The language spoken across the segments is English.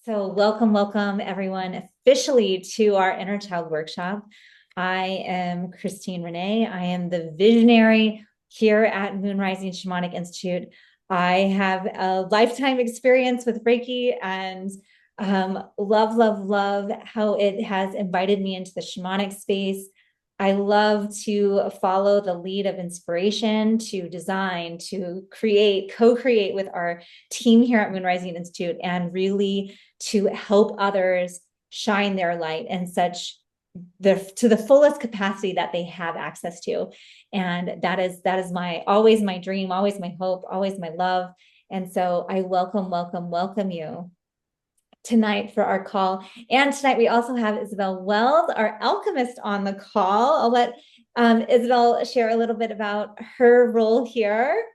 So, welcome everyone officially to our Inner Child Workshop. I am Christine Renee. I am the visionary here at Moon Rising Shamanic Institute. I have a lifetime experience with Reiki and love how it has invited me into the shamanic space. I love to follow the lead of inspiration, to design, to create, co-create with our team here at Moon Rising Institute, and really to help others shine their light and such to the fullest capacity that they have access to. And that is my always my dream, always my hope, always my love. And so I welcome you tonight for our call. And tonight we also have Isabel Wells, our alchemist, on the call. I'll let Isabel share a little bit about her role here.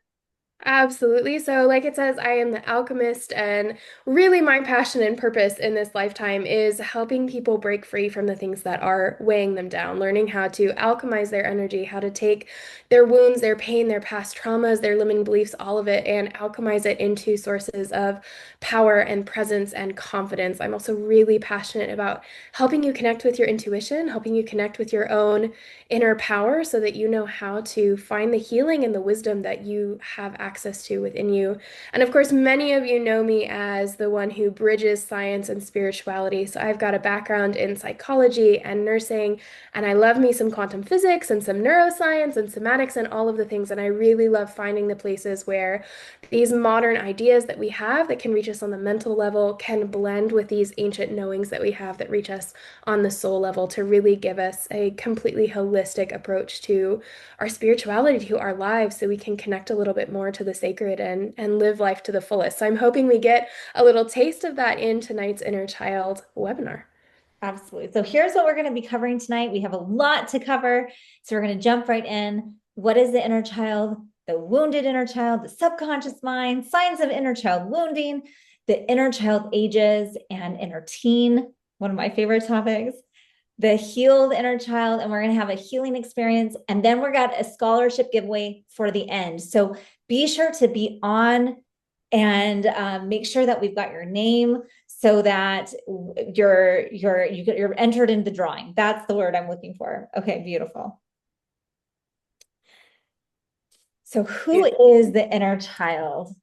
Absolutely. So, like it says, I am the alchemist, and really my passion and purpose in this lifetime is helping people break free from the things that are weighing them down, learning how to alchemize their energy, how to take their wounds, their pain, their past traumas, their limiting beliefs, all of it, and alchemize it into sources of power and presence and confidence. I'm also really passionate about helping you connect with your intuition, helping you connect with your own inner power so that you know how to find the healing and the wisdom that you have access to within you. And of course, many of you know me as the one who bridges science and spirituality. So I've got a background in psychology and nursing, and I love me some quantum physics and some neuroscience and somatics and all of the things. And I really love finding the places where these modern ideas that we have that can reach us on the mental level can blend with these ancient knowings that we have that reach us on the soul level to really give us a completely holistic approach to our spirituality, to our lives, so we can connect a little bit more to the sacred and live life to the fullest. So I'm hoping we get a little taste of that in tonight's Inner Child webinar. Absolutely. So here's what we're going to be covering tonight. We have a lot to cover. So we're going to jump right in. What is the inner child? The wounded inner child, the subconscious mind, signs of inner child wounding, the inner child ages and inner teen, one of my favorite topics, the healed inner child, and we're going to have a healing experience. And then we're got a scholarship giveaway for the end. So be sure to be on and make sure that we've got your name so that you're entered in the drawing. That's the word I'm looking for. Okay, beautiful. So who is the inner child?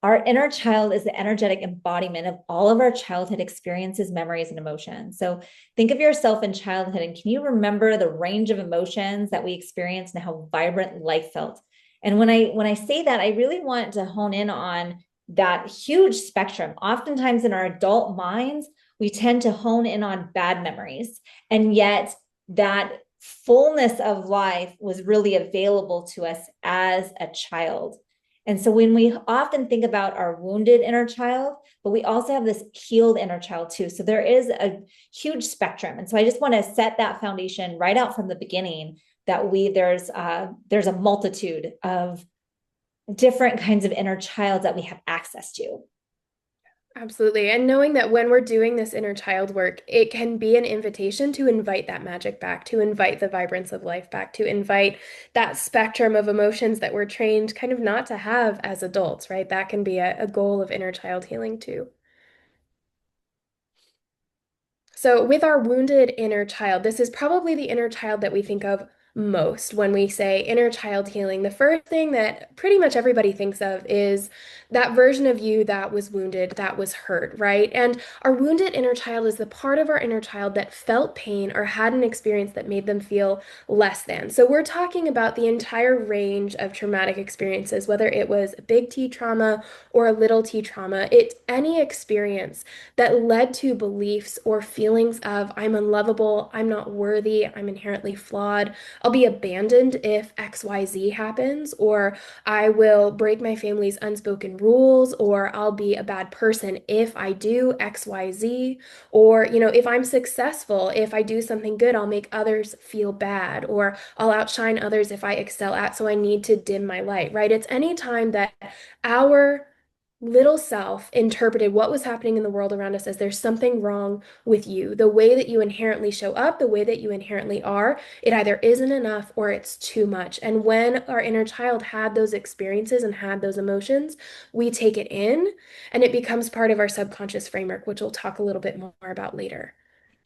Our inner child is the energetic embodiment of all of our childhood experiences, memories, and emotions. So think of yourself in childhood, and can you remember the range of emotions that we experienced and how vibrant life felt? And when I say that, I really want to hone in on that huge spectrum. Oftentimes in our adult minds, we tend to hone in on bad memories, and yet that fullness of life was really available to us as a child. And so when we often think about our wounded inner child, but we also have this healed inner child too. So there is a huge spectrum. And so I just want to set that foundation right out from the beginning that there's a multitude of different kinds of inner child that we have access to. Absolutely. And knowing that when we're doing this inner child work, it can be an invitation to invite that magic back, to invite the vibrance of life back, to invite that spectrum of emotions that we're trained kind of not to have as adults, right? That can be a goal of inner child healing too. So, with our wounded inner child, this is probably the inner child that we think of most when we say inner child healing. The first thing that pretty much everybody thinks of is that version of you that was wounded, that was hurt, right? And our wounded inner child is the part of our inner child that felt pain or had an experience that made them feel less than. So, we're talking about the entire range of traumatic experiences, whether it was a big T trauma or a little t trauma. It's any experience that led to beliefs or feelings of I'm unlovable, I'm not worthy, I'm inherently flawed, I'll be abandoned if XYZ happens, or I will break my family's unspoken rules, or I'll be a bad person if I do XYZ, or, if I'm successful, if I do something good, I'll make others feel bad, or I'll outshine others if I excel at, so I need to dim my light, right? It's any time that our little self interpreted what was happening in the world around us as there's something wrong with you. The way that you inherently show up, the way that you inherently are, it either isn't enough or it's too much. And when our inner child had those experiences and had those emotions, we take it in and it becomes part of our subconscious framework, which we'll talk a little bit more about later.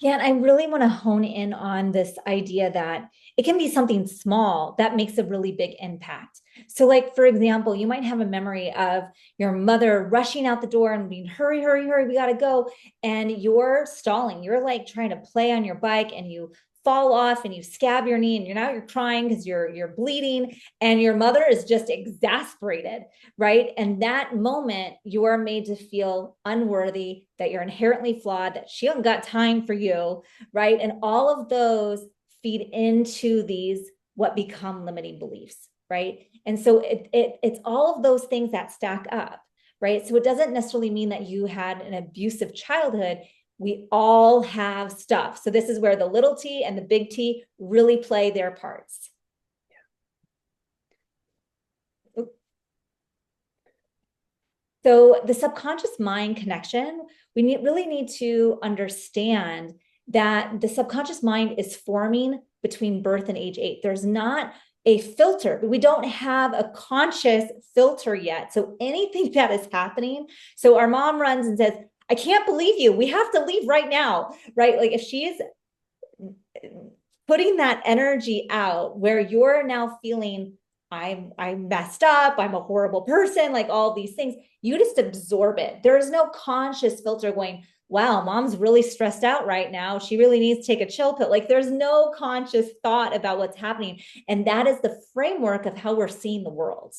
Yeah, and I really want to hone in on this idea that it can be something small that makes a really big impact. So, like, for example, you might have a memory of your mother rushing out the door and being, hurry, hurry, hurry, we got to go. And you're stalling. You're like trying to play on your bike and you fall off and you scab your knee and you're crying because you're bleeding and your mother is just exasperated, right? And that moment you are made to feel unworthy, that you're inherently flawed, that she don't got time for you, right? And all of those feed into these what become limiting beliefs, right? And so it's all of those things that stack up, right? So it doesn't necessarily mean that you had an abusive childhood. We all have stuff. So this is where the little t and the big T really play their parts. So the subconscious mind connection, really need to understand that the subconscious mind is forming between birth and age 8. There's not a filter. We don't have a conscious filter yet. So anything that is happening, so our mom runs and says, I can't believe you. We have to leave right now, right? Like if she is putting that energy out where you're now feeling I'm messed up, I'm a horrible person, like all these things, you just absorb it. There's no conscious filter going, wow, mom's really stressed out right now. She really needs to take a chill pill. Like there's no conscious thought about what's happening. And that is the framework of how we're seeing the world.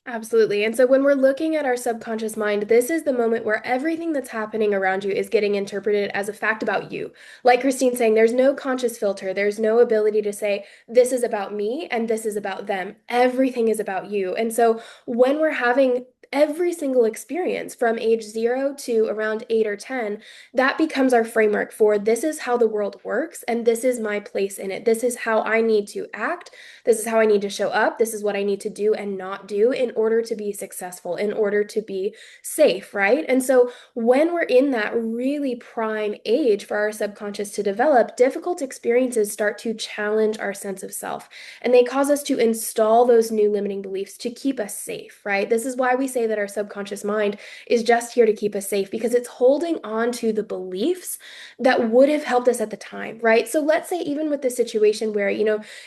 Absolutely. And so when we're looking at our subconscious mind, this is the moment where everything that's happening around you is getting interpreted as a fact about you. Like Christine saying, there's no conscious filter. There's no ability to say, this is about me and this is about them. Everything is about you. And so when we're having every single experience from age 0 to around 8 or 10, that becomes our framework for this is how the world works and this is my place in it. This is how I need to act. This is how I need to show up. This is what I need to do and not do in order to be successful, in order to be safe, right? And so when we're in that really prime age for our subconscious to develop, difficult experiences start to challenge our sense of self. And they cause us to install those new limiting beliefs to keep us safe, right? This is why we say that our subconscious mind is just here to keep us safe because it's holding on to the beliefs that would have helped us at the time, right? So let's say even with the situation where,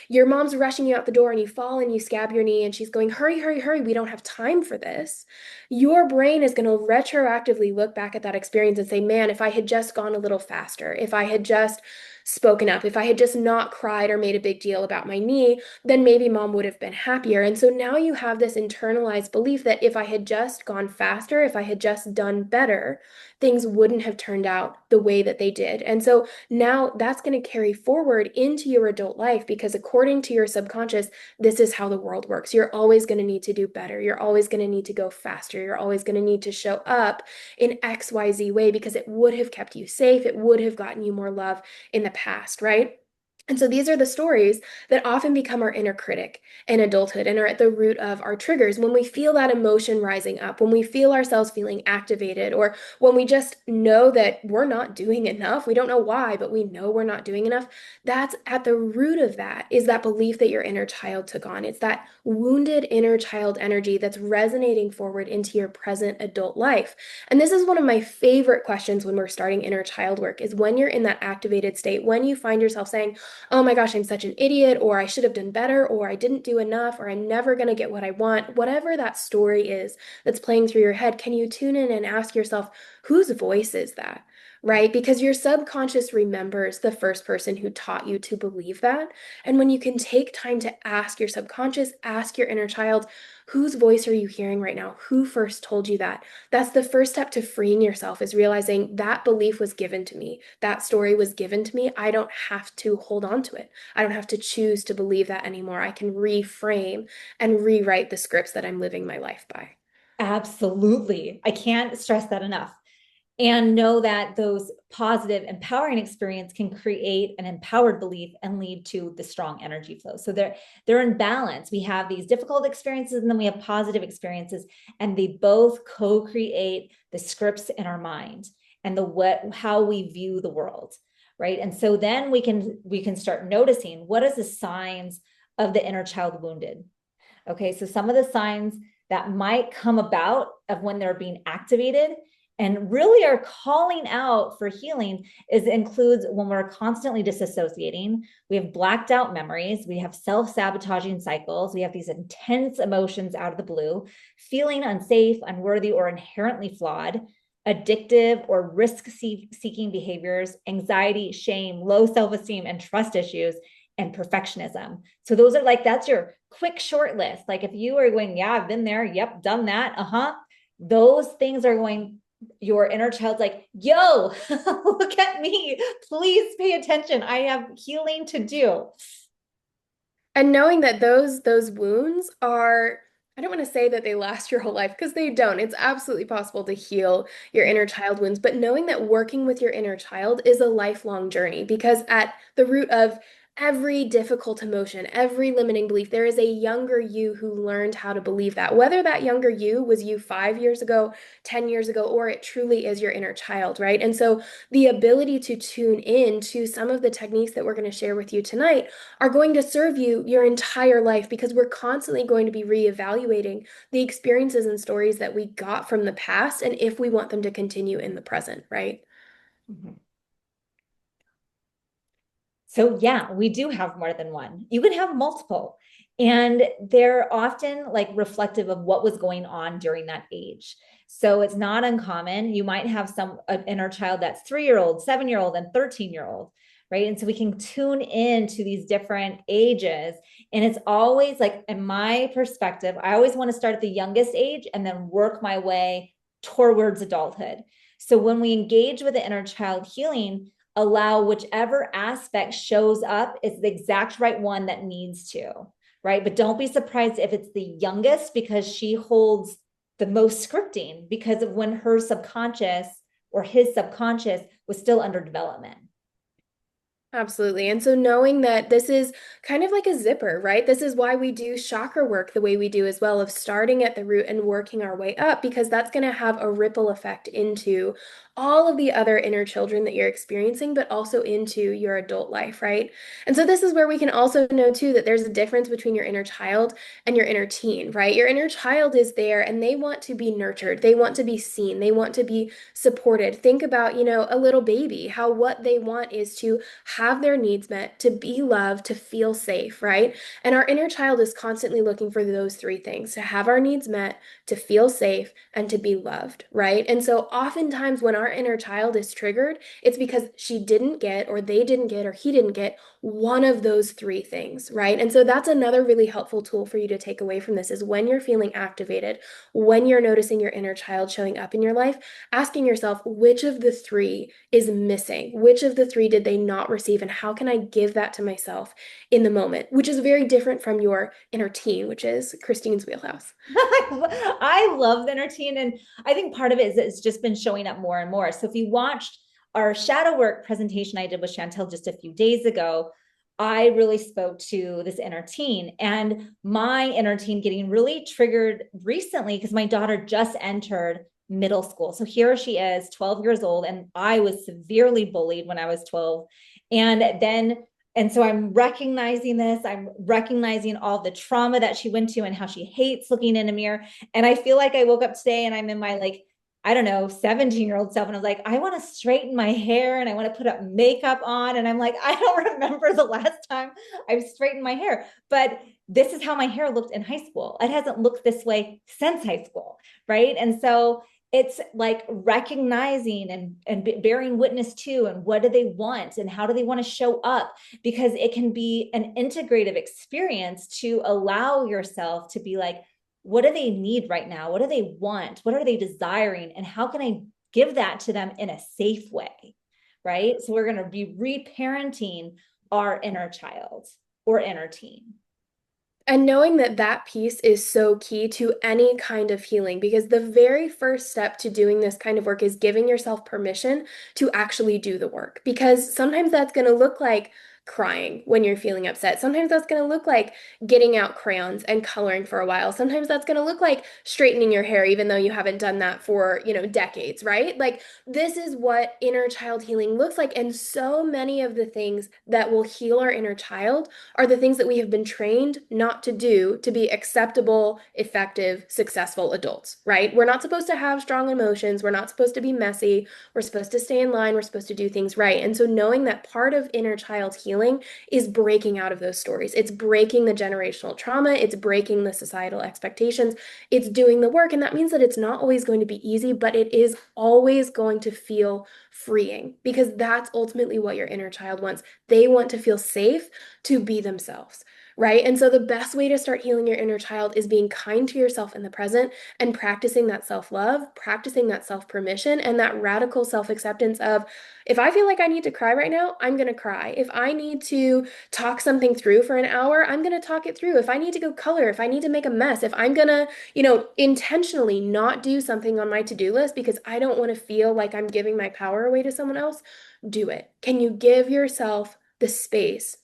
your mom's rushing you out the door and you fall and you scab your knee and she's going, hurry, hurry, hurry, we don't have time for this. Your brain is going to retroactively look back at that experience and say, man, if I had just gone a little faster, if I had just spoken up, if I had just not cried or made a big deal about my knee, then maybe mom would have been happier. And so now you have this internalized belief that if I had just gone faster, if I had just done better, things wouldn't have turned out the way that they did. And so now that's going to carry forward into your adult life because according to your subconscious, this is how the world works. You're always going to need to do better. You're always going to need to go faster. You're always going to need to show up in XYZ way because it would have kept you safe. It would have gotten you more love in the past, right? And so these are the stories that often become our inner critic in adulthood and are at the root of our triggers. When we feel that emotion rising up, when we feel ourselves feeling activated, or when we just know that we're not doing enough, we don't know why, but we know we're not doing enough. That's at the root of that is that belief that your inner child took on. It's that wounded inner child energy that's resonating forward into your present adult life. And this is one of my favorite questions when we're starting inner child work is when you're in that activated state, when you find yourself saying, oh my gosh, I'm such an idiot, or I should have done better, or I didn't do enough, or I'm never going to get what I want, whatever that story is that's playing through your head, can you tune in and ask yourself, whose voice is that? Right? Because your subconscious remembers the first person who taught you to believe that. And when you can take time to ask your subconscious, ask your inner child, whose voice are you hearing right now? Who first told you that? That's the first step to freeing yourself is realizing that belief was given to me. That story was given to me. I don't have to hold on to it. I don't have to choose to believe that anymore. I can reframe and rewrite the scripts that I'm living my life by. Absolutely. I can't stress that enough. and know that those positive, empowering experience can create an empowered belief and lead to the strong energy flow. So they're in balance. We have these difficult experiences and then we have positive experiences, and they both co-create the scripts in our mind and how we view the world, right? And so then we can start noticing what is the signs of the inner child wounded. Okay, so some of the signs that might come about of when they're being activated and really are calling out for healing includes when we're constantly disassociating, we have blacked out memories, we have self-sabotaging cycles, we have these intense emotions out of the blue, feeling unsafe, unworthy, or inherently flawed, addictive or risk-seeking behaviors, anxiety, shame, low self-esteem, and trust issues, and perfectionism. So those are like, that's your quick short list. Like if you are going, yeah, I've been there, yep, done that, those things are going, your inner child's like, yo, look at me, please pay attention, I have healing to do. And knowing that those wounds are, I don't want to say that they last your whole life because they don't. It's absolutely possible to heal your inner child wounds, but knowing that working with your inner child is a lifelong journey, because at the root of every difficult emotion, every limiting belief, there is a younger you who learned how to believe that. Whether that younger you was you 5 years ago, 10 years ago, or it truly is your inner child, right? And so the ability to tune in to some of the techniques that we're going to share with you tonight are going to serve you your entire life, because we're constantly going to be reevaluating the experiences and stories that we got from the past and if we want them to continue in the present, right? Mm-hmm. So yeah, we do have more than one. You can have multiple. And they're often like reflective of what was going on during that age. So it's not uncommon. You might have an inner child that's 3-year-old, 7-year-old, and 13-year-old, right? And so we can tune in to these different ages. And it's always like, in my perspective, I always want to start at the youngest age and then work my way towards adulthood. So when we engage with the inner child healing, allow whichever aspect shows up is the exact right one that needs to, right? But don't be surprised if it's the youngest, because she holds the most scripting because of when her subconscious or his subconscious was still under development. Absolutely. And so knowing that this is kind of like a zipper, right? This is why we do chakra work the way we do as well, of starting at the root and working our way up, because that's going to have a ripple effect into all of the other inner children that you're experiencing, but also into your adult life, right? And so this is where we can also know too that there's a difference between your inner child and your inner teen, right? Your inner child is there and they want to be nurtured. They want to be seen. They want to be supported. Think about, a little baby, how what they want is to have their needs met, to be loved, to feel safe, right? And our inner child is constantly looking for those three things: to have our needs met, to feel safe, and to be loved, right? And so oftentimes when our inner child is triggered, it's because she didn't get, or they didn't get, or he didn't get one of those three things, right? And so that's another really helpful tool for you to take away from this, is when you're feeling activated, when you're noticing your inner child showing up in your life, asking yourself, which of the three is missing? Which of the three did they not receive? And how can I give that to myself in the moment? Which is very different from your inner teen, which is Christine's wheelhouse. I love the inner teen. And I think part of it is it's just been showing up more and more. So if you watched our shadow work presentation I did with Chantel just a few days ago, I really spoke to this inner teen, and my inner teen getting really triggered recently because my daughter just entered middle school. So here she is, 12 years old, and I was severely bullied when I was 12. And so I'm recognizing this. I'm recognizing all the trauma that she went to and how she hates looking in a mirror. And I feel like I woke up today and I'm in my, like, I don't know, 17-year-old self. And I was like, I want to straighten my hair and I want to put up makeup on. And I'm like, I don't remember the last time I've straightened my hair. But this is how my hair looked in high school. It hasn't looked this way since high school. Right. And so it's like recognizing and bearing witness to, and what do they want and how do they want to show up, because it can be an integrative experience to allow yourself to be like, what do they need right now? What do they want? What are they desiring? And how can I give that to them in a safe way? Right. So we're going to be reparenting our inner child or inner teen. And knowing that that piece is so key to any kind of healing, because the very first step to doing this kind of work is giving yourself permission to actually do the work. Because sometimes that's going to look like crying when you're feeling upset. Sometimes that's going to look like getting out crayons and coloring for a while. Sometimes that's going to look like straightening your hair, even though you haven't done that for, decades, right? Like, this is what inner child healing looks like. And so many of the things that will heal our inner child are the things that we have been trained not to do to be acceptable, effective, successful adults, right? We're not supposed to have strong emotions. We're not supposed to be messy. We're supposed to stay in line. We're supposed to do things right. And so knowing that part of inner child healing is breaking out of those stories. It's breaking the generational trauma. It's breaking the societal expectations. It's doing the work. And that means that it's not always going to be easy, but it is always going to feel freeing, because that's ultimately what your inner child wants. They want to feel safe to be themselves, right? And so the best way to start healing your inner child is being kind to yourself in the present and practicing that self-love, practicing that self-permission, and that radical self-acceptance of, if I feel like I need to cry right now, I'm going to cry. If I need to talk something through for an hour, I'm going to talk it through. If I need to go color, if I need to make a mess, if I'm going to, intentionally not do something on my to-do list because I don't want to feel like I'm giving my power away to someone else, do it. Can you give yourself the space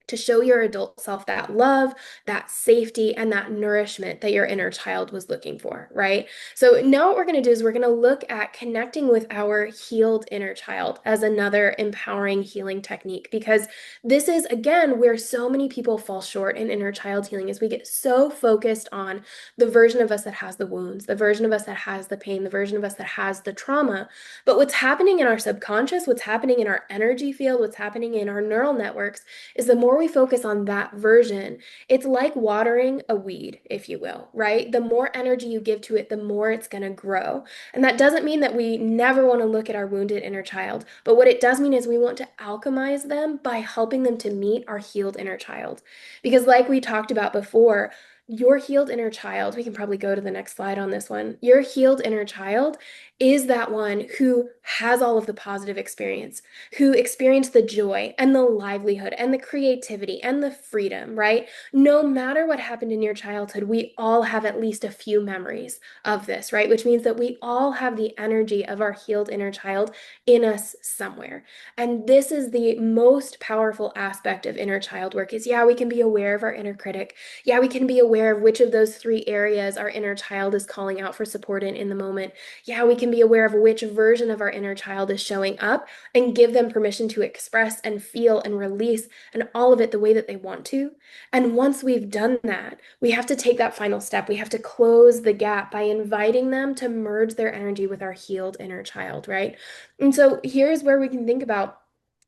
to show your adult self that love, that safety, and that nourishment that your inner child was looking for, right? So now what we're going to do is we're going to look at connecting with our healed inner child as another empowering healing technique, because this is, again, where so many people fall short in inner child healing, is we get so focused on the version of us that has the wounds, the version of us that has the pain, the version of us that has the trauma. But what's happening in our subconscious, what's happening in our energy field, what's happening in our neural networks is the more we focus on that version, it's like watering a weed, if you will, right? The more energy you give to it, the more it's going to grow. And that doesn't mean that we never want to look at our wounded inner child, but what it does mean is we want to alchemize them by helping them to meet our healed inner child. Because, like we talked about before, your healed inner child, we can probably go to the next slide on this one. Your healed inner child is that one who has all of the positive experience, who experienced the joy and the livelihood and the creativity and the freedom, right? No matter what happened in your childhood, we all have at least a few memories of this, right? Which means that we all have the energy of our healed inner child in us somewhere. And this is the most powerful aspect of inner child work is, yeah, we can be aware of our inner critic. Yeah, we can be aware of which of those three areas our inner child is calling out for support in the moment. Yeah, we can be aware of which version of our inner child is showing up and give them permission to express and feel and release and all of it the way that they want to. And once we've done that, we have to take that final step. We have to close the gap by inviting them to merge their energy with our healed inner child, right? And so here's where we can think about,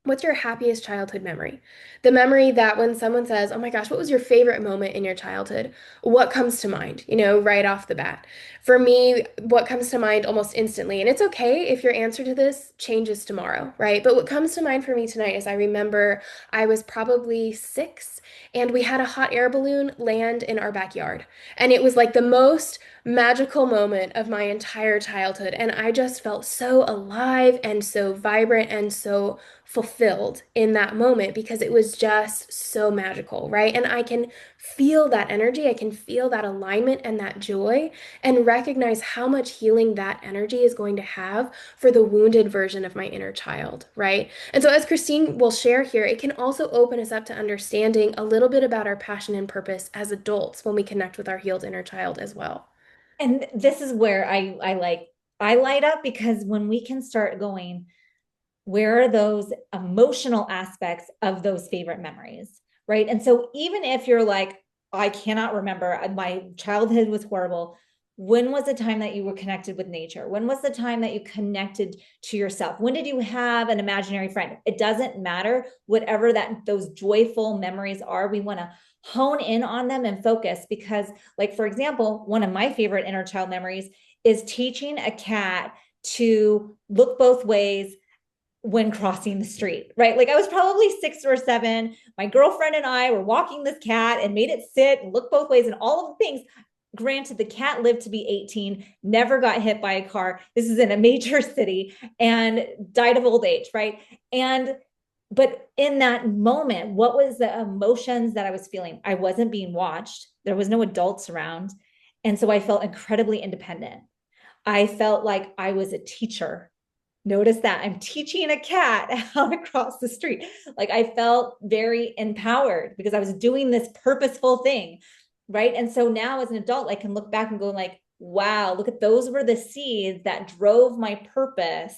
what's your happiest childhood memory? The memory that when someone says, oh my gosh, what was your favorite moment in your childhood? What comes to mind, right off the bat? For me, what comes to mind almost instantly, and it's okay if your answer to this changes tomorrow, right? But what comes to mind for me tonight is I remember I was probably 6 and we had a hot air balloon land in our backyard. And it was like the most magical moment of my entire childhood. And I just felt so alive and so vibrant and so fulfilled in that moment because it was just so magical, right? And I can feel that energy, I can feel that alignment and that joy, and recognize how much healing that energy is going to have for the wounded version of my inner child, right? And so, as Christine will share here, it can also open us up to understanding a little bit about our passion and purpose as adults when we connect with our healed inner child as well. And this is where I light up, because when we can start going, where are those emotional aspects of those favorite memories, right? And so even if you're like, I cannot remember, my childhood was horrible. When was the time that you were connected with nature? When was the time that you connected to yourself? When did you have an imaginary friend? It doesn't matter. Whatever that those joyful memories are, we want to hone in on them and focus, because, like, for example, one of my favorite inner child memories is teaching a cat to look both ways when crossing the street, right? Like, I was probably 6 or 7. My girlfriend and I were walking this cat and made it sit and look both ways and all of the things. Granted, the cat lived to be 18, never got hit by a car. This is in a major city, and died of old age, right? And But in that moment, what was the emotions that I was feeling? I wasn't being watched. There was no adults around. And so I felt incredibly independent. I felt like I was a teacher. Notice that I'm teaching a cat how to cross the street. Like I felt very empowered because I was doing this purposeful thing. Right. And so now as an adult, I can look back and go like, wow, look at those were the seeds that drove my purpose.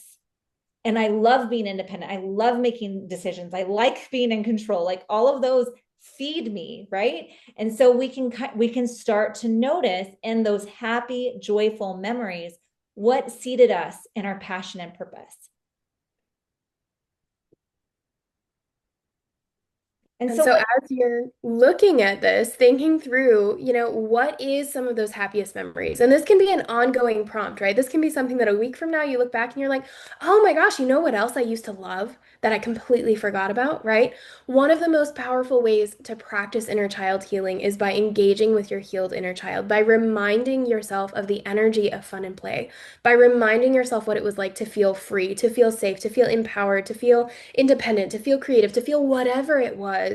And I love being independent. I love making decisions. I like being in control. Like all of those feed me, right? And so we can start to notice in those happy, joyful memories what seated us in our passion and purpose. And And so so what as you're looking at this, thinking through, what is some of those happiest memories? And this can be an ongoing prompt, right? This can be something that a week from now you look back and you're like, oh my gosh, you know what else I used to love that I completely forgot about, right? One of the most powerful ways to practice inner child healing is by engaging with your healed inner child, by reminding yourself of the energy of fun and play, by reminding yourself what it was like to feel free, to feel safe, to feel empowered, to feel independent, to feel creative, to feel whatever it was.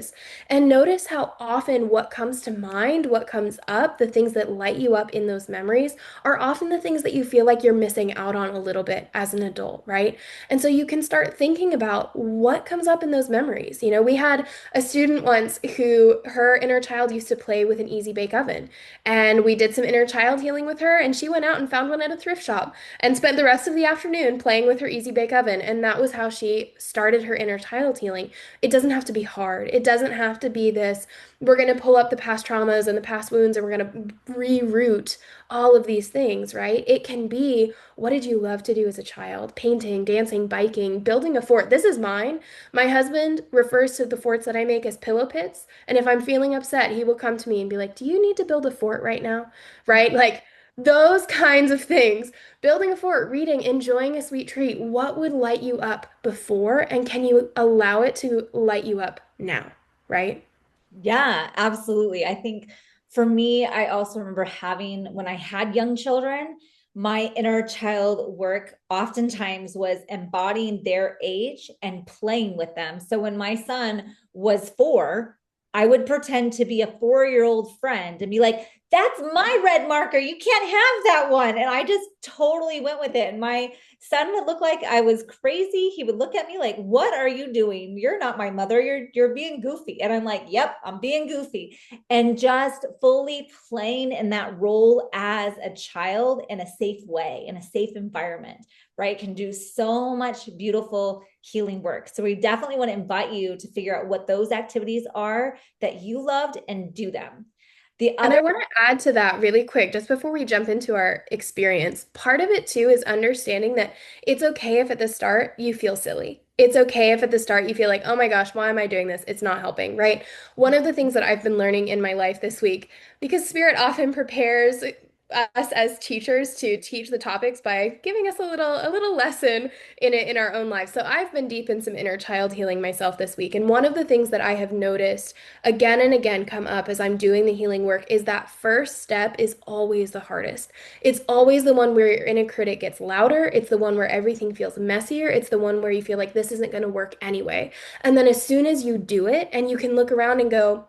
And notice how often what comes to mind, what comes up, the things that light you up in those memories are often the things that you feel like you're missing out on a little bit as an adult, right? And so you can start thinking about what comes up in those memories. We had a student once who her inner child used to play with an easy bake oven. And we did some inner child healing with her, and she went out and found one at a thrift shop and spent the rest of the afternoon playing with her easy bake oven. And that was how she started her inner child healing. It doesn't have to be hard. It doesn't have to be this, we're going to pull up the past traumas and the past wounds and we're going to reroute all of these things, right? It can be, what did you love to do as a child? Painting, dancing, biking, building a fort. This is mine. My husband refers to the forts that I make as pillow pits. And if I'm feeling upset, he will come to me and be like, do you need to build a fort right now? Right? Like, those kinds of things. Building a fort, reading, enjoying a sweet treat. What would light you up before? And can you allow it to light you up now? Right? Yeah, absolutely. I think for me, I also remember having, when I had young children, my inner child work oftentimes was embodying their age and playing with them. So when my son was 4, I would pretend to be a 4-year-old friend and be like, that's my red marker. You can't have that one. And I just totally went with it. And my son would look like I was crazy. He would look at me like, "What are you doing? You're not my mother. You're being goofy." And I'm like, "Yep, I'm being goofy." And just fully playing in that role as a child in a safe way, in a safe environment, right? Can do so much beautiful healing work. So we definitely want to invite you to figure out what those activities are that you loved and do them. The And other I want to add to that really quick, just before we jump into our experience. Part of it too is understanding that it's okay if at the start you feel silly. It's okay if at the start you feel like, oh my gosh, why am I doing this? It's not helping, right? One of the things that I've been learning in my life this week, because Spirit often prepares us as teachers to teach the topics by giving us a little lesson in it in our own lives. So I've been deep in some inner child healing myself this week. And one of the things that I have noticed again and again come up as I'm doing the healing work is that first step is always the hardest. It's always the one where your inner critic gets louder. It's the one where everything feels messier. It's the one where you feel like this isn't going to work anyway. And then as soon as you do it and you can look around and go,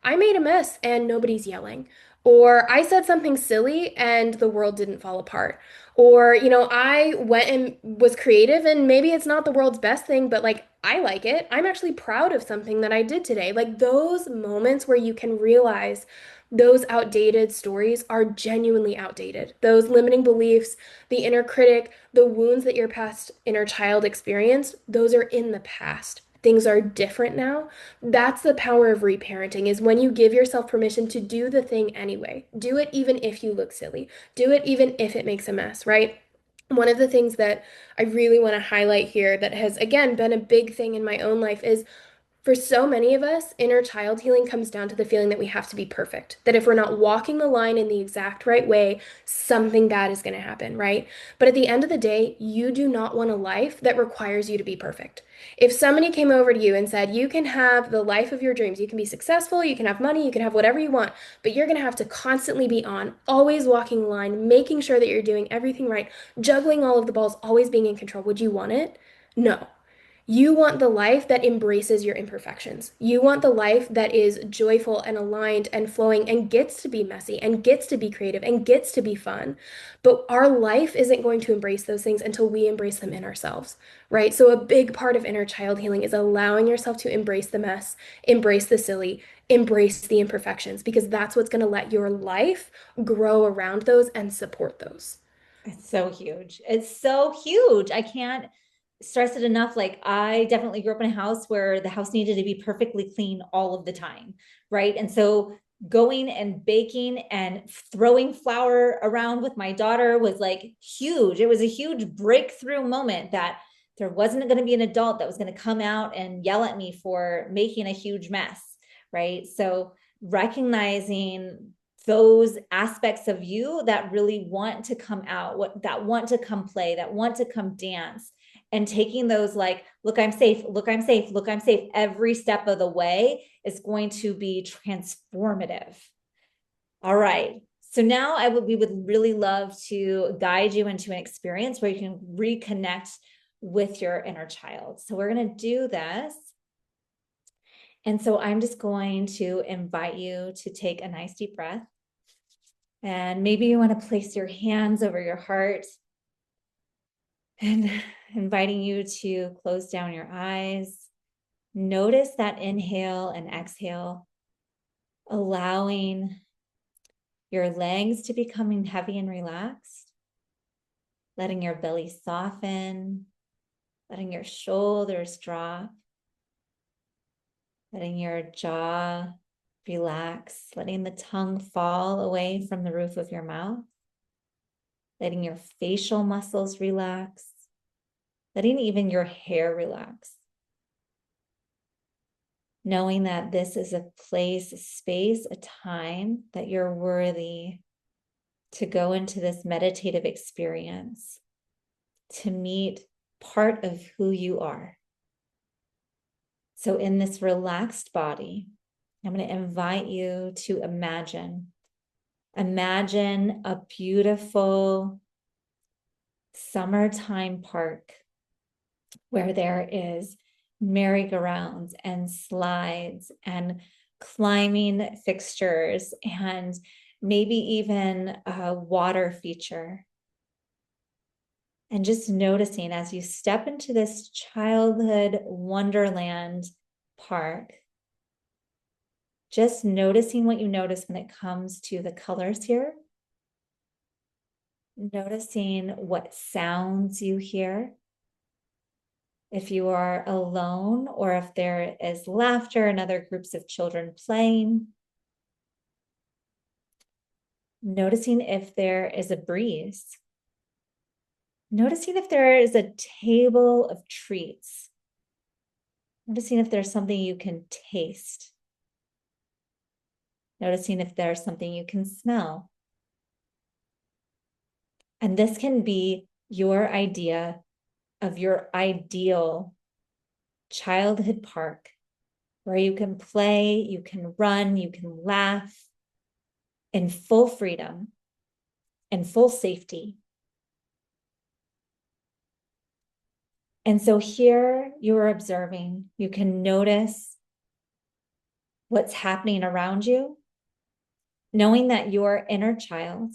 I made a mess and nobody's yelling. Or I said something silly and the world didn't fall apart. Or, I went and was creative and maybe it's not the world's best thing, but like I like it. I'm actually proud of something that I did today. Like those moments where you can realize those outdated stories are genuinely outdated. Those limiting beliefs, the inner critic, the wounds that your past inner child experienced, those are in the past. Things are different now. That's the power of reparenting is when you give yourself permission to do the thing anyway. Do it even if you look silly. Do it even if it makes a mess, right? One of the things that I really want to highlight here that has again been a big thing in my own life is for so many of us, inner child healing comes down to the feeling that we have to be perfect. That if we're not walking the line in the exact right way, something bad is going to happen, right? But at the end of the day, you do not want a life that requires you to be perfect. If somebody came over to you and said, you can have the life of your dreams, you can be successful, you can have money, you can have whatever you want, but you're going to have to constantly be on, always walking the line, making sure that you're doing everything right, juggling all of the balls, always being in control, would you want it? No. You want the life that embraces your imperfections. You want the life that is joyful and aligned and flowing and gets to be messy and gets to be creative and gets to be fun. But our life isn't going to embrace those things until we embrace them in ourselves, right? So, a big part of inner child healing is allowing yourself to embrace the mess, embrace the silly, embrace the imperfections, because that's what's going to let your life grow around those and support those. It's so huge. It's so huge. I can't stress it enough. Like, I definitely grew up in a house where the house needed to be perfectly clean all of the time, right? And so going and baking and throwing flour around with my daughter was like huge. It was a huge breakthrough moment that there wasn't going to be an adult that was going to come out and yell at me for making a huge mess, right? So recognizing those aspects of you that really want to come out, that want to come play, that want to come dance, and taking those like, look, I'm safe, look, I'm safe, look, I'm safe, every step of the way is going to be transformative. All right. So now we would really love to guide you into an experience where you can reconnect with your inner child. So we're going to do this. And so I'm just going to invite you to take a nice deep breath. And maybe you want to place your hands over your heart and inviting you to close down your eyes. Notice that inhale and exhale, allowing your legs to becoming heavy and relaxed, letting your belly soften, letting your shoulders drop, letting your jaw relax, letting the tongue fall away from the roof of your mouth, letting your facial muscles relax, letting even your hair relax. Knowing that this is a place, a space, a time that you're worthy to go into this meditative experience, to meet part of who you are. So in this relaxed body, I'm going to invite you to imagine a beautiful summertime park where there is merry-go-rounds and slides and climbing fixtures and maybe even a water feature. And just noticing as you step into this childhood wonderland park, just noticing what you notice when it comes to the colors here, noticing what sounds you hear. If you are alone or if there is laughter and other groups of children playing. Noticing if there is a breeze. Noticing if there is a table of treats. Noticing if there's something you can taste. Noticing if there's something you can smell. And this can be your idea of your ideal childhood park where you can play, you can run, you can laugh in full freedom and full safety. And so here you are observing, you can notice what's happening around you, knowing that your inner child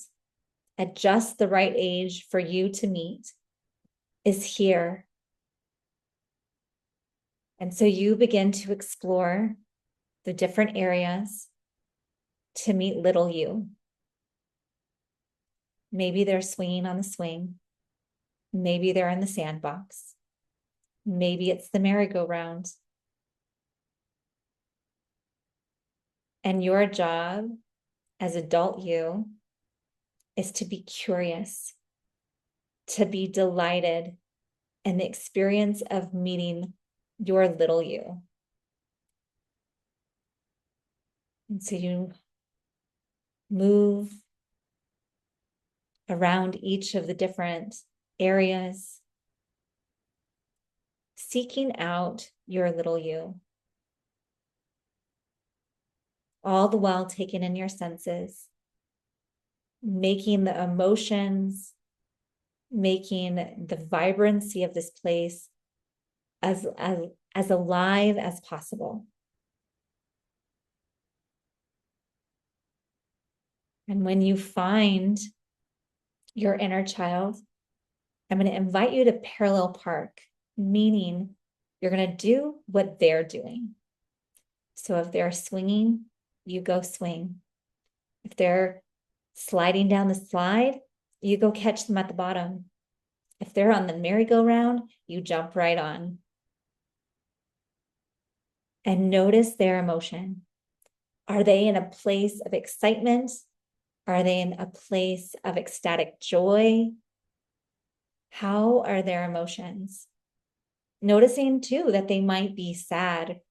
at just the right age for you to meet is here. And so you begin to explore the different areas to meet little you. Maybe they're swinging on the swing. Maybe they're in the sandbox. Maybe it's the merry-go-round. And your job as adult you is to be curious, to be delighted in the experience of meeting your little you. And so you move around each of the different areas, seeking out your little you, all the while taking in your senses, making the emotions, making the vibrancy of this place as alive as possible. And when you find your inner child, I'm going to invite you to parallel park, meaning you're going to do what they're doing. So if they're swinging, you go swing. If they're sliding down the slide, you go catch them at the bottom. If they're on the merry-go-round, you jump right on. And notice their emotion. Are they in a place of excitement? Are they in a place of ecstatic joy? How are their emotions? Noticing too that they might be sad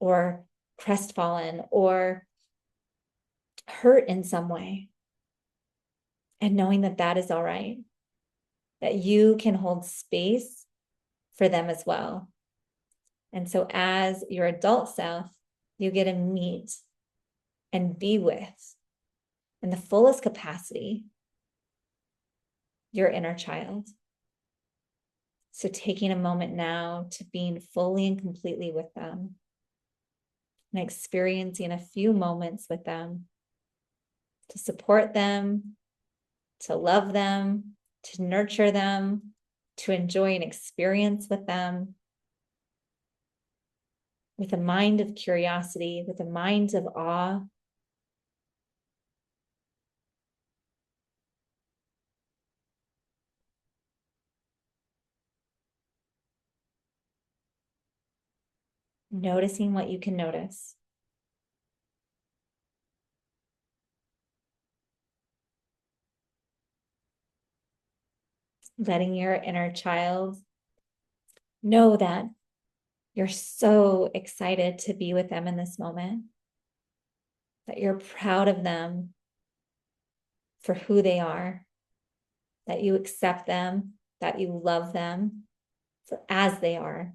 or crestfallen or hurt in some way. And knowing that that is all right, that you can hold space for them as well. And so as your adult self, you get to meet and be with in the fullest capacity your inner child. So taking a moment now to being fully and completely with them and experiencing a few moments with them to support them, to love them, to nurture them, to enjoy an experience with them with a mind of curiosity, with a mind of awe. Noticing what you can notice. Letting your inner child know that you're so excited to be with them in this moment, that you're proud of them for who they are, that you accept them, that you love them for as they are.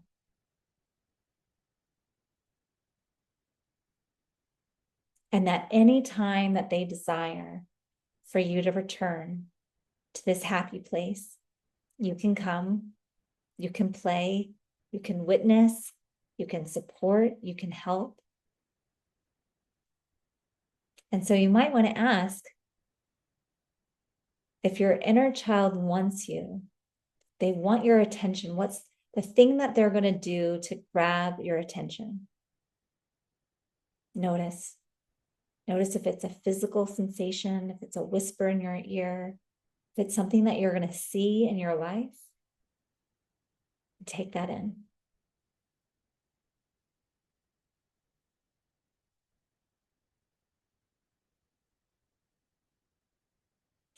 And that any time that they desire for you to return to this happy place, you can come, you can play, you can witness, you can support, you can help. And so you might want to ask, if your inner child wants you, they want your attention, what's the thing that they're going to do to grab your attention? Notice. Notice if it's a physical sensation, if it's a whisper in your ear, if it's something that you're going to see in your life. Take that in.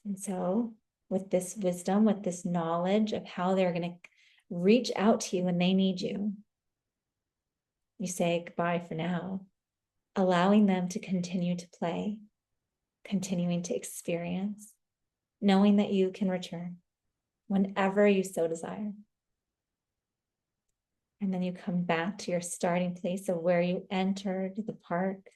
And so, with this wisdom, with this knowledge of how they're going to reach out to you when they need you, you say goodbye for now, allowing them to continue to play, continuing to experience, knowing that you can return whenever you so desire. And then you come back to your starting place of where you entered the park,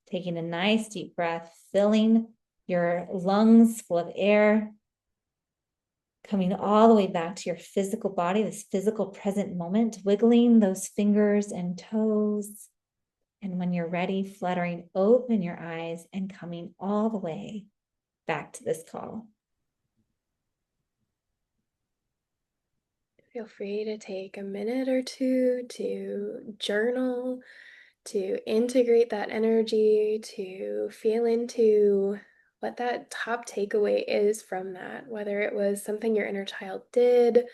taking a nice deep breath, filling your lungs full of air, coming all the way back to your physical body, this physical present moment, wiggling those fingers and toes. And when you're ready, fluttering open your eyes and coming all the way back to this call. Feel free to take a minute or two to journal, to integrate that energy, to feel into what that top takeaway is from that, whether it was something your inner child did,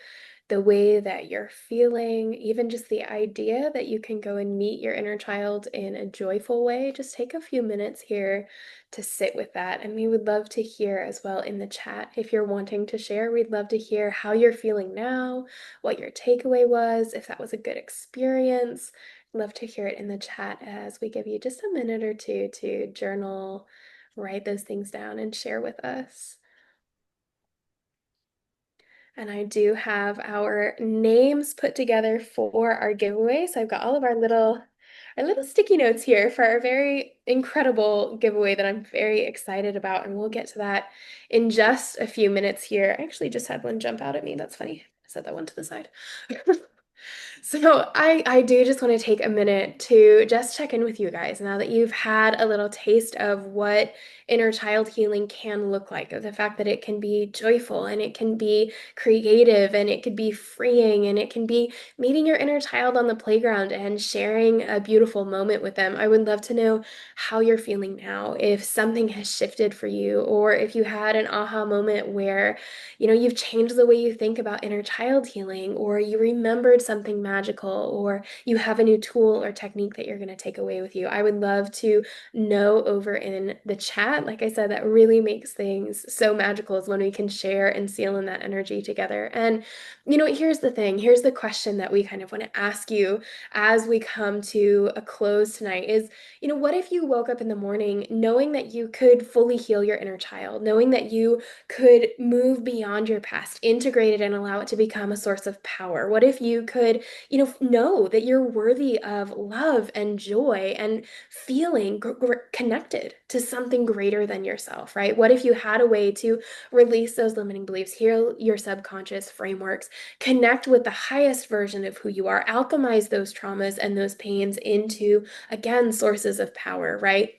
the way that you're feeling, even just the idea that you can go and meet your inner child in a joyful way. Just take a few minutes here to sit with that. And we would love to hear as well in the chat if you're wanting to share. We'd love to hear how you're feeling now, what your takeaway was, if that was a good experience. Love to hear it in the chat as we give you just a minute or two to journal, write those things down, and share with us. And I do have our names put together for our giveaway. So I've got all of our little sticky notes here for our very incredible giveaway that I'm very excited about. And we'll get to that in just a few minutes here. I actually just had one jump out at me. That's funny. I set that one to the side. So I do just want to take a minute to just check in with you guys now that you've had a little taste of what inner child healing can look like, of the fact that it can be joyful and it can be creative and it could be freeing and it can be meeting your inner child on the playground and sharing a beautiful moment with them. I would love to know how you're feeling now, if something has shifted for you, or if you had an aha moment where you've changed the way you think about inner child healing, or you remembered something magical, or you have a new tool or technique that you're going to take away with you. I would love to know over in the chat. Like I said, that really makes things so magical is when we can share and seal in that energy together. And, here's the thing, here's the question that we kind of want to ask you as we come to a close tonight is, what if you woke up in the morning knowing that you could fully heal your inner child, knowing that you could move beyond your past, integrate it, and allow it to become a source of power? What if you could, know that you're worthy of love and joy and feeling connected to something greater than yourself, right? What if you had a way to release those limiting beliefs, heal your subconscious frameworks, connect with the highest version of who you are, alchemize those traumas and those pains into, again, sources of power, right?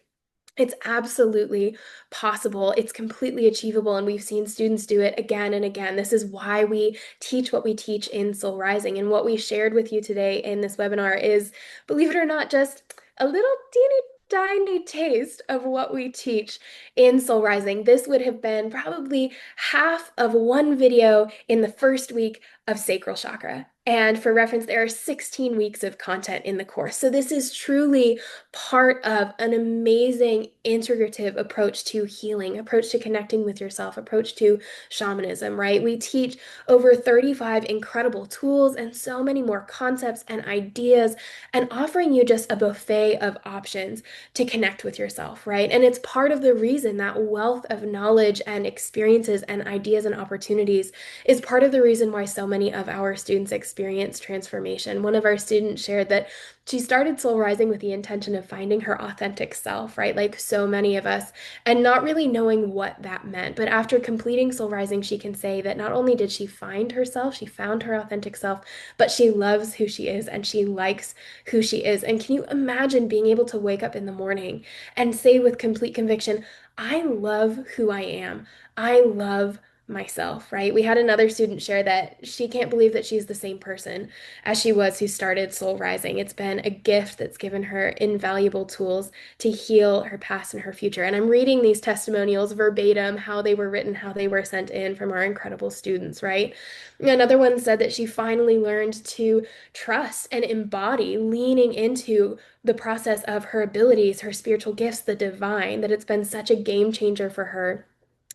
It's absolutely possible. It's completely achievable. And we've seen students do it again and again. This is why we teach what we teach in Soul Rising. And what we shared with you today in this webinar is, believe it or not, just a little teeny tiny taste of what we teach in Soul Rising. This would have been probably half of one video in the first week of sacral chakra. And for reference, there are 16 weeks of content in the course. So this is truly part of an amazing integrative approach to healing, approach to connecting with yourself, approach to shamanism, right? We teach over 35 incredible tools and so many more concepts and ideas, and offering you just a buffet of options to connect with yourself, right? And it's part of the reason that wealth of knowledge and experiences and ideas and opportunities is part of the reason why so many of our students experience transformation. One of our students shared that she started Soul Rising with the intention of finding her authentic self, right? Like so many of us, and not really knowing what that meant. But after completing Soul Rising, she can say that not only did she find herself, she found her authentic self, but she loves who she is and she likes who she is. And can you imagine being able to wake up in the morning and say with complete conviction, I love who I am. I love myself, right? We had another student share that she can't believe that she's the same person as she was who started Soul Rising. It's been a gift that's given her invaluable tools to heal her past and her future. And I'm reading these testimonials verbatim, how they were written, how they were sent in from our incredible students, right? Another one said that she finally learned to trust and embody, leaning into the process of her abilities, her spiritual gifts, the divine, that it's been such a game changer for her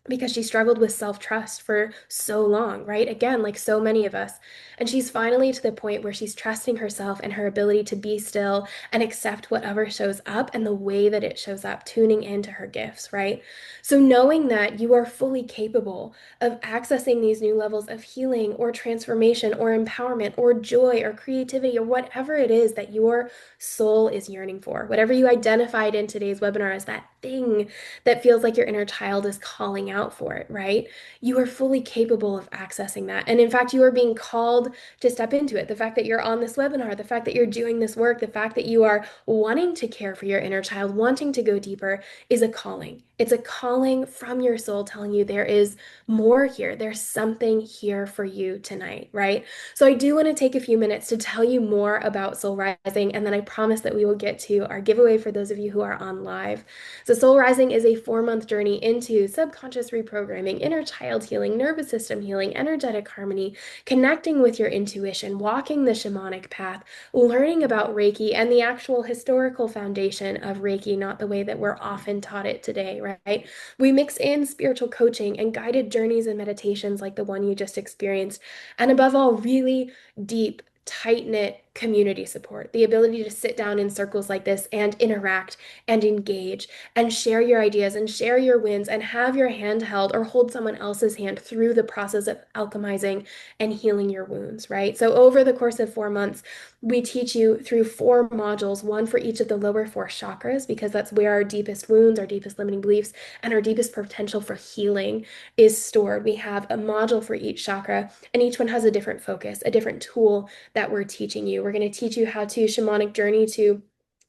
because she struggled with self-trust for so long, right? Again, like so many of us. And she's finally to the point where she's trusting herself and her ability to be still and accept whatever shows up and the way that it shows up, tuning into her gifts, right? So knowing that you are fully capable of accessing these new levels of healing or transformation or empowerment or joy or creativity or whatever it is that your soul is yearning for, whatever you identified in today's webinar as that thing that feels like your inner child is calling out for it, right? You are fully capable of accessing that. And in fact, you are being called to step into it. The fact that you're on this webinar, the fact that you're doing this work, the fact that you are wanting to care for your inner child, wanting to go deeper is a calling. It's a calling from your soul telling you there is more here. There's something here for you tonight, right? So I do want to take a few minutes to tell you more about Soul Rising, and then I promise that we will get to our giveaway for those of you who are on live. So Soul Rising is a 4-month journey into subconscious reprogramming, inner child healing, nervous system healing, energetic harmony, connecting with your intuition, walking the shamanic path, learning about Reiki and the actual historical foundation of Reiki, not the way that we're often taught it today, right? We mix in spiritual coaching and guided journeys and meditations like the one you just experienced, and above all, really deep, tight-knit community support, the ability to sit down in circles like this and interact and engage and share your ideas and share your wins and have your hand held or hold someone else's hand through the process of alchemizing and healing your wounds, right? So, over the course of 4 months, we teach you through 4 modules, one for each of the lower four chakras, because that's where our deepest wounds, our deepest limiting beliefs, and our deepest potential for healing is stored. We have a module for each chakra, and each one has a different focus, a different tool that we're teaching you. We're going to teach you how to shamanic journey to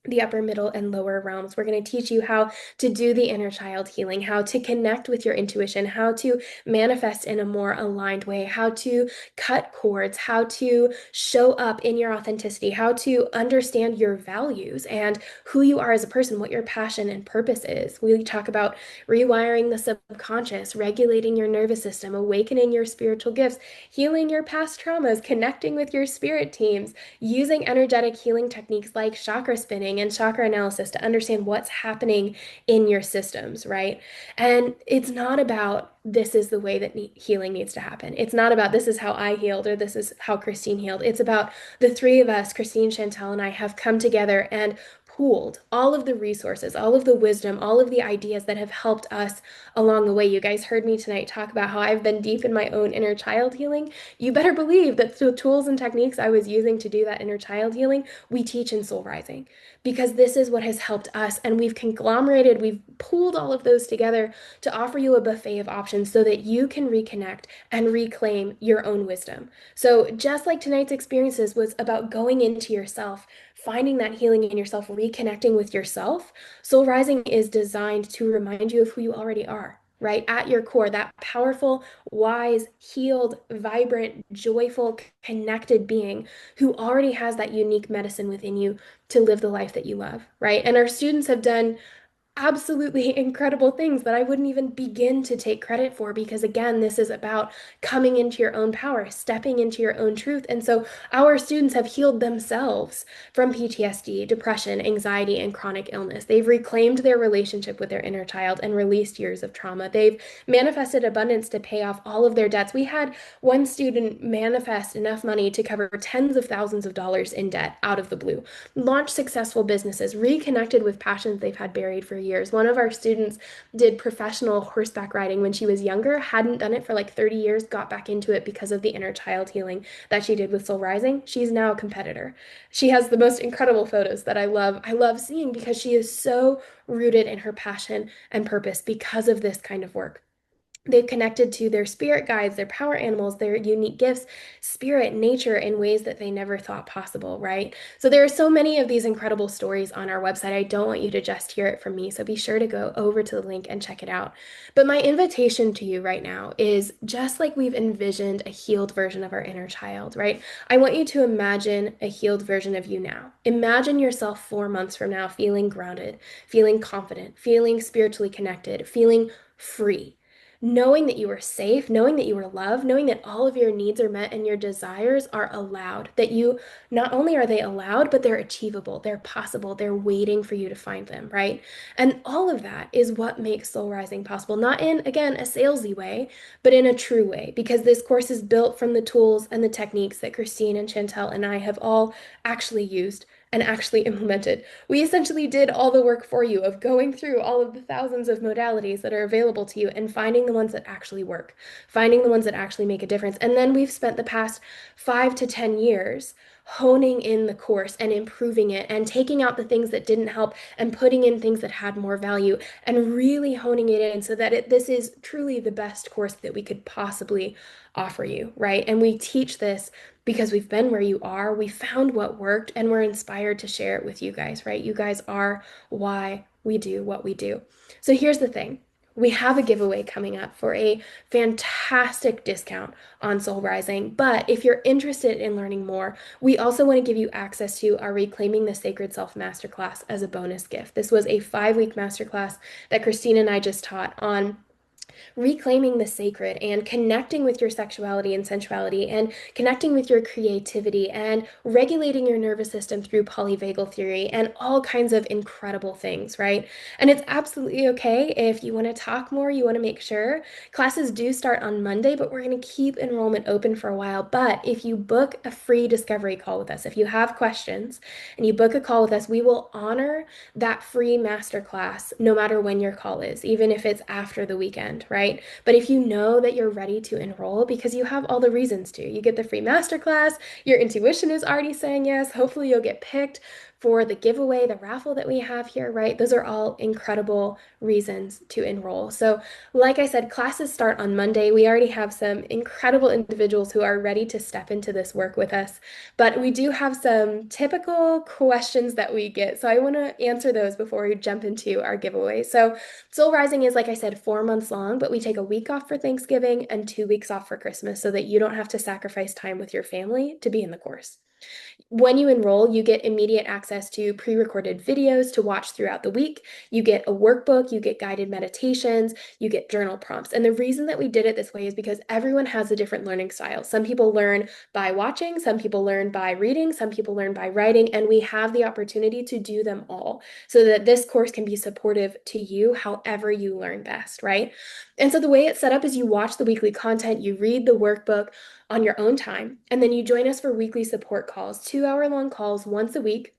the upper, middle, and lower realms. We're going to teach you how to do the inner child healing, how to connect with your intuition, how to manifest in a more aligned way, how to cut cords, how to show up in your authenticity, how to understand your values and who you are as a person, what your passion and purpose is. We talk about rewiring the subconscious, regulating your nervous system, awakening your spiritual gifts, healing your past traumas, connecting with your spirit teams, using energetic healing techniques like chakra spinning and chakra analysis to understand what's happening in your systems, right? And it's not about this is the way that healing needs to happen. It's not about this is how I healed or this is how Christine healed. It's about the three of us, Christine, Chantel, and I, have come together and pooled all of the resources, all of the wisdom, all of the ideas that have helped us along the way. You guys heard me tonight talk about how I've been deep in my own inner child healing. You better believe that the tools and techniques I was using to do that inner child healing, we teach in Soul Rising, because this is what has helped us. And we've conglomerated, we've pooled all of those together to offer you a buffet of options so that you can reconnect and reclaim your own wisdom. So, just like tonight's experiences was about going into yourself, finding that healing in yourself, reconnecting with yourself, Soul Rising is designed to remind you of who you already are. Right at your core, that powerful, wise, healed, vibrant, joyful, connected being who already has that unique medicine within you to live the life that you love, right? And our students have done absolutely incredible things that I wouldn't even begin to take credit for, because again, this is about coming into your own power, stepping into your own truth. And so our students have healed themselves from PTSD, depression, anxiety, and chronic illness. They've reclaimed their relationship with their inner child and released years of trauma. They've manifested abundance to pay off all of their debts. We had one student manifest enough money to cover tens of thousands of dollars in debt out of the blue, launched successful businesses, reconnected with passions they've had buried for years. One of our students did professional horseback riding when she was younger, hadn't done it for like 30 years, got back into it because of the inner child healing that she did with Soul Rising. She's now a competitor. She has the most incredible photos that I love. I love seeing because she is so rooted in her passion and purpose because of this kind of work. They've connected to their spirit guides, their power animals, their unique gifts, spirit, nature in ways that they never thought possible, right? So there are so many of these incredible stories on our website. I don't want you to just hear it from me. So be sure to go over to the link and check it out. But my invitation to you right now is just like we've envisioned a healed version of our inner child, right? I want you to imagine a healed version of you now. Imagine yourself 4 months from now feeling grounded, feeling confident, feeling spiritually connected, feeling free, knowing that you are safe, knowing that you are loved, knowing that all of your needs are met and your desires are allowed, that you not only are they allowed, but they're achievable, they're possible, they're waiting for you to find them, right? And all of that is what makes Soul Rising possible, not in, again, a salesy way, but in a true way, because this course is built from the tools and the techniques that Christine and Chantel and I have all actually used and actually implemented. We essentially did all the work for you of going through all of the thousands of modalities that are available to you and finding the ones that actually work, finding the ones that actually make a difference. And then we've spent the past 5 to 10 years honing in the course and improving it and taking out the things that didn't help and putting in things that had more value and really honing it in so that this is truly the best course that we could possibly offer you, right? And we teach this because we've been where you are, we found what worked, and we're inspired to share it with you guys, right? You guys are why we do what we do. So here's the thing. We have a giveaway coming up for a fantastic discount on Soul Rising. But if you're interested in learning more, we also want to give you access to our Reclaiming the Sacred Self Masterclass as a bonus gift. This was a 5-week masterclass that Christine and I just taught on reclaiming the sacred and connecting with your sexuality and sensuality and connecting with your creativity and regulating your nervous system through polyvagal theory and all kinds of incredible things, right? And it's absolutely okay if you want to talk more, you want to make sure. Classes do start on Monday, but we're going to keep enrollment open for a while. But if you book a free discovery call with us, if you have questions and you book a call with us, we will honor that free masterclass no matter when your call is, even if it's after the weekend, right? But if you know that you're ready to enroll because you have all the reasons to, you get the free masterclass, your intuition is already saying yes, hopefully you'll get picked for the giveaway, the raffle that we have here, right? Those are all incredible reasons to enroll. So, like I said, classes start on Monday. We already have some incredible individuals who are ready to step into this work with us. But we do have some typical questions that we get. So I want to answer those before we jump into our giveaway. So Soul Rising is, like I said, 4 months long, but we take a week off for Thanksgiving and 2 weeks off for Christmas so that you don't have to sacrifice time with your family to be in the course. When you enroll, you get immediate access to pre recorded videos to watch throughout the week. You get a workbook, you get guided meditations, you get journal prompts. And the reason that we did it this way is because everyone has a different learning style. Some people learn by watching, some people learn by reading, some people learn by writing, and we have the opportunity to do them all so that this course can be supportive to you however you learn best, right? And so the way it's set up is you watch the weekly content, you read the workbook on your own time, and then you join us for weekly support calls, 2 hour long calls once a week.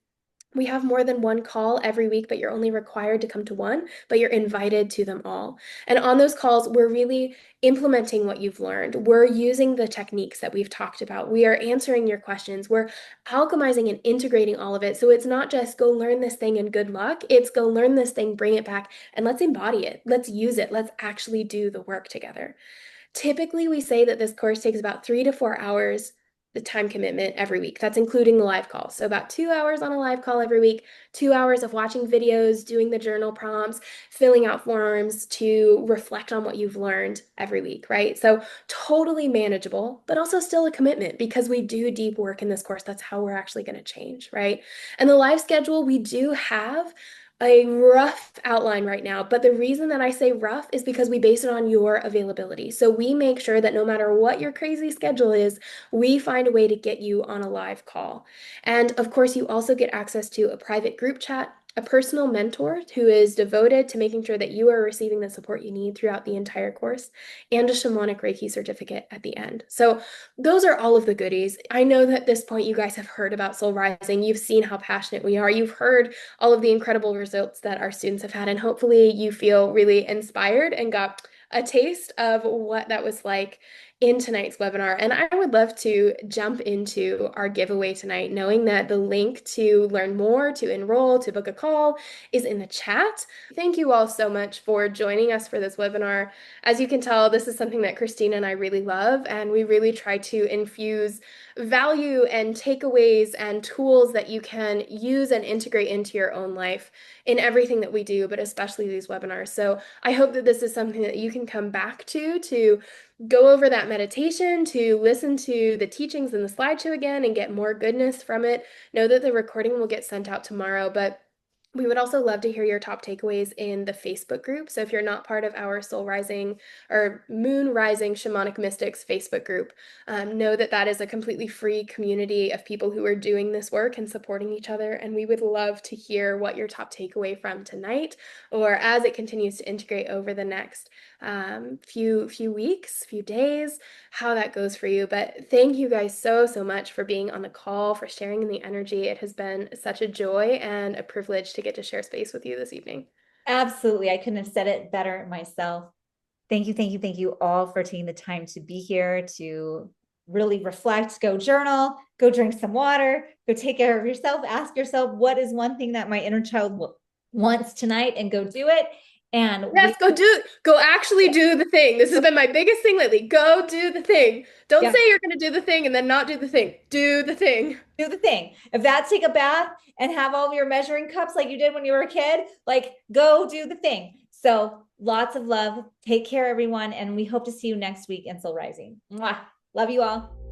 We have more than one call every week, but you're only required to come to one, but you're invited to them all. And on those calls, we're really implementing what you've learned. We're using the techniques that we've talked about. We are answering your questions. We're alchemizing and integrating all of it. So it's not just go learn this thing and good luck. It's go learn this thing, bring it back, and let's embody it. Let's use it. Let's actually do the work together. Typically, we say that this course takes about 3 to 4 hours, the time commitment every week. That's including the live calls. So about 2 hours on a live call every week, 2 hours of watching videos, doing the journal prompts, filling out forms to reflect on what you've learned every week, right? So totally manageable, but also still a commitment because we do deep work in this course. That's how we're actually going to change, right? And the live schedule, we do have a rough outline right now, but the reason that I say rough is because we base it on your availability. So we make sure that no matter what your crazy schedule is, we find a way to get you on a live call. And of course, you also get access to a private group chat, a personal mentor who is devoted to making sure that you are receiving the support you need throughout the entire course, and a Shamanic Reiki certificate at the end. So those are all of the goodies. I know that at this point you guys have heard about Soul Rising. You've seen how passionate we are. You've heard all of the incredible results that our students have had. And hopefully you feel really inspired and got a taste of what that was like in tonight's webinar. And I would love to jump into our giveaway tonight, knowing that the link to learn more, to enroll, to book a call is in the chat. Thank you all so much for joining us for this webinar. As you can tell, this is something that Christina and I really love, and we really try to infuse value and takeaways and tools that you can use and integrate into your own life in everything that we do, but especially these webinars. So I hope that this is something that you can come back to go over that meditation, to listen to the teachings in the slideshow again and get more goodness from it. Know that the recording will get sent out tomorrow, but we would also love to hear your top takeaways in the Facebook group. So if you're not part of our Soul Rising or Moon Rising Shamanic Mystics Facebook group, know that that is a completely free community of people who are doing this work and supporting each other. And we would love to hear what your top takeaway from tonight, or as it continues to integrate over the next few weeks, few days, how that goes for you. But thank you guys so much for being on the call, for sharing in the energy. It has been such a joy and a privilege to get to share space with you this evening. Absolutely. I couldn't have said it better myself. Thank you all for taking the time to be here, to really reflect, go journal, go drink some water, go take care of yourself, ask yourself, what is one thing that my inner child wants tonight, and go do it. And Yes, go actually do the thing. This has been my biggest thing lately. Go do the thing. Don't yeah, say you're going to do the thing and then not do the thing. Do the thing. do the thing. If that's take a bath and have all your measuring cups like you did when you were a kid, like go do the thing. So lots of love. Take care, everyone. And we hope to see you next week in Soul Rising. Mwah. Love you all.